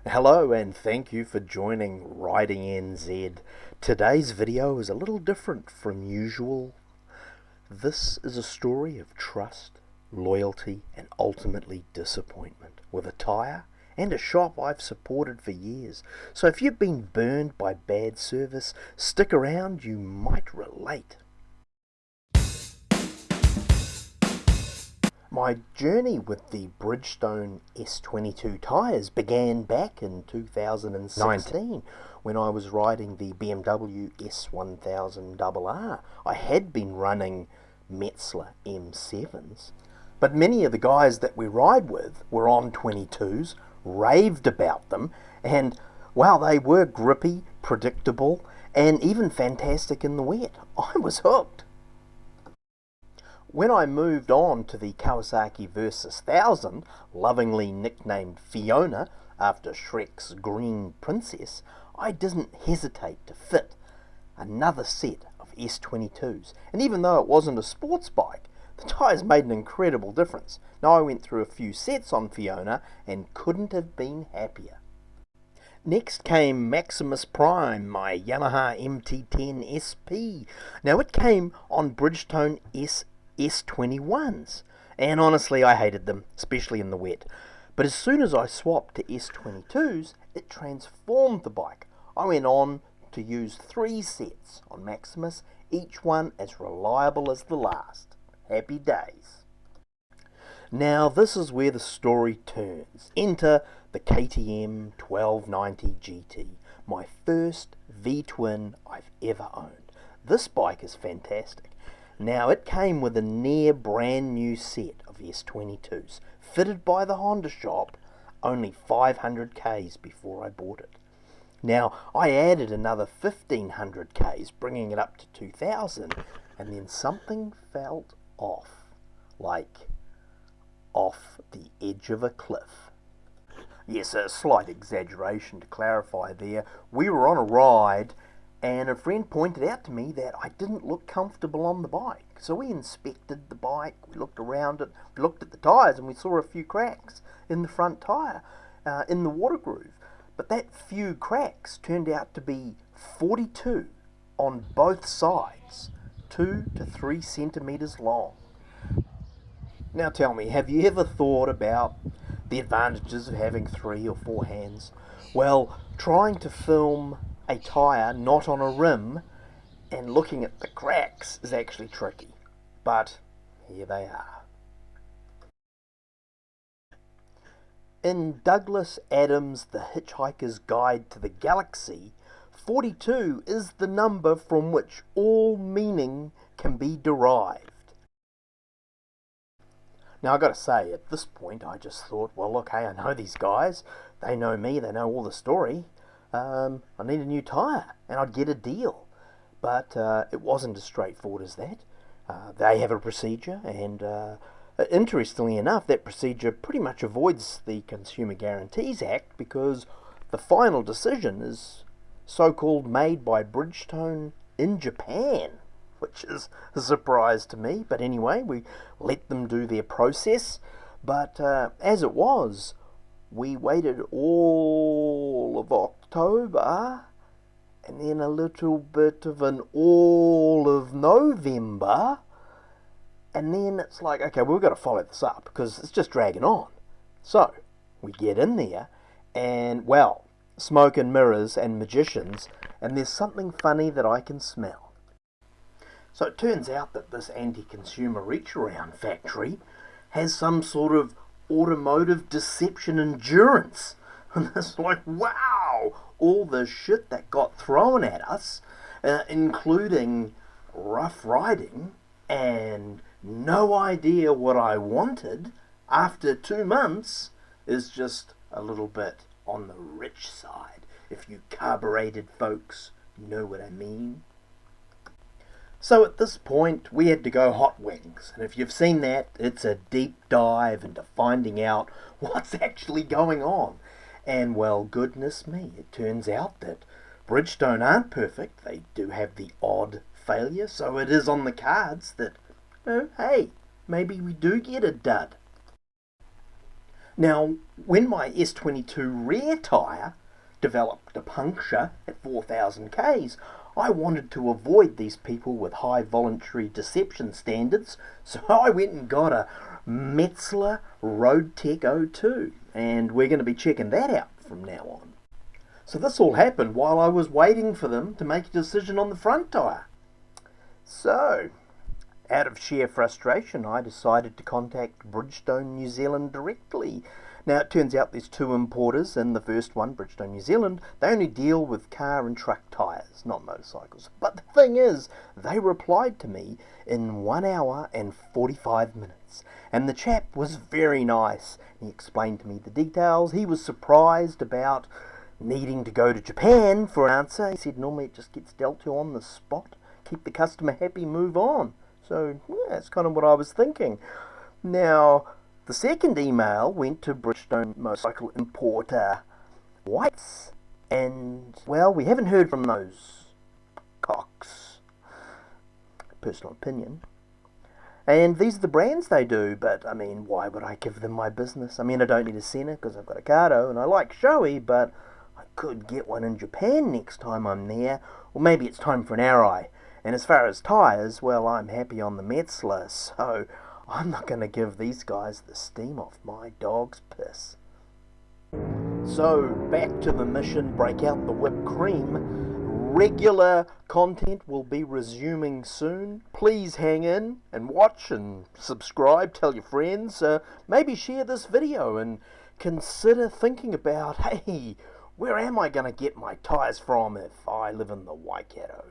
Hello and thank you for joining Riding NZ. Today's video is a little different from usual. This is a story of trust, loyalty and ultimately disappointment with a tyre and a shop I've supported for years. So if you've been burned by bad service, stick around, you might relate. My journey with the Bridgestone S22 tyres began back in 2019 when I was riding the BMW S1000RR. I had been running Metzeler M7s, but many of the guys that we ride with were on 22s, raved about them, and wow, they were grippy, predictable, and even fantastic in the wet. I was hooked. When I moved on to the Kawasaki Versys 1000, lovingly nicknamed Fiona after Shrek's green princess, I didn't hesitate to fit another set of S22s. And even though it wasn't a sports bike, the tyres made an incredible difference. Now I went through a few sets on Fiona and couldn't have been happier. Next came Maximus Prime, my Yamaha MT10 SP. Now it came on Bridgestone S21s, and honestly I hated them, especially in the wet. But as soon as I swapped to S22s, it transformed the bike. I went on to use 3 sets on Maximus, each one as reliable as the last. Happy days. Now this is where the story turns. Enter the KTM 1290 GT, my first V-twin I've ever owned. This bike is fantastic. Now it came with a near brand new set of S22s, fitted by the Honda shop, only 500 Ks before I bought it. Now I added another 1500 Ks, bringing it up to 2000, and then something felt off, like off the edge of a cliff. Yes, a slight exaggeration to clarify there. We were on a ride and a friend pointed out to me that I didn't look comfortable on the bike. So we inspected the bike, we looked around it, we looked at the tyres, and we saw a few cracks in the front tyre, in the water groove. But that few cracks turned out to be 42 on both sides, 2 to 3 centimetres long. Now tell me, have you ever thought about the advantages of having 3 or 4 hands? Well, trying to film a tyre not on a rim and looking at the cracks is actually tricky, but here they are. In Douglas Adams' The Hitchhiker's Guide to the Galaxy, 42 is the number from which all meaning can be derived. Now I gotta say, at this point I just thought, well look, hey, I know these guys, they know me, they know all the story. I need a new tyre and I'd get a deal. But it wasn't as straightforward as that. They have a procedure, and interestingly enough, that procedure pretty much avoids the Consumer Guarantees Act because the final decision is so-called made by Bridgestone in Japan, which is a surprise to me. But anyway, we let them do their process. But as it was, we waited all of October and then a little bit of an all of November, and then it's like, okay, we've got to follow this up because it's just dragging on. So we get in there and, well, smoke and mirrors and magicians, and there's something funny that I can smell. So it turns out that this anti-consumer reach-around factory has some sort of automotive deception endurance. And it's like, wow, all the shit that got thrown at us, including rough riding and no idea what I wanted after 2 months, is just a little bit on the rich side. If you carbureted folks know what I mean. So at this point, we had to go hot wings. And if you've seen that, it's a deep dive into finding out what's actually going on. And well, goodness me, it turns out that Bridgestone aren't perfect. They do have the odd failure, so it is on the cards that, hey, maybe we do get a dud. Now, when my S22 rear tyre developed a puncture at 4,000 Ks, I wanted to avoid these people with high voluntary deception standards, so I went and got a Metzeler Roadtech 02, and we're going to be checking that out from now on. So this all happened while I was waiting for them to make a decision on the front tyre. So, out of sheer frustration, I decided to contact Bridgestone New Zealand directly. Now, it turns out there's two importers, and the first one, Bridgestone New Zealand, they only deal with car and truck tyres, not motorcycles. But the thing is, they replied to me in 1 hour and 45 minutes. And the chap was very nice. He explained to me the details. He was surprised about needing to go to Japan for an answer. He said normally it just gets dealt to on the spot. Keep the customer happy, move on. So, yeah, that's kind of what I was thinking. Now, the second email went to Bridgestone motorcycle importer Whites, and, well, we haven't heard from those cocks. Personal opinion. And these are the brands they do, but, I mean, why would I give them my business? I mean, I don't need a Senna because I've got a Kato, and I like Shoei, but I could get one in Japan next time I'm there, or maybe it's time for an Arai. And as far as tyres, well, I'm happy on the Metzeler, so I'm not going to give these guys the steam off my dog's piss. So, back to the mission, break out the whipped cream. Regular content will be resuming soon. Please hang in and watch and subscribe, tell your friends, maybe share this video and consider thinking about, hey, where am I going to get my tyres from if I live in the Waikato?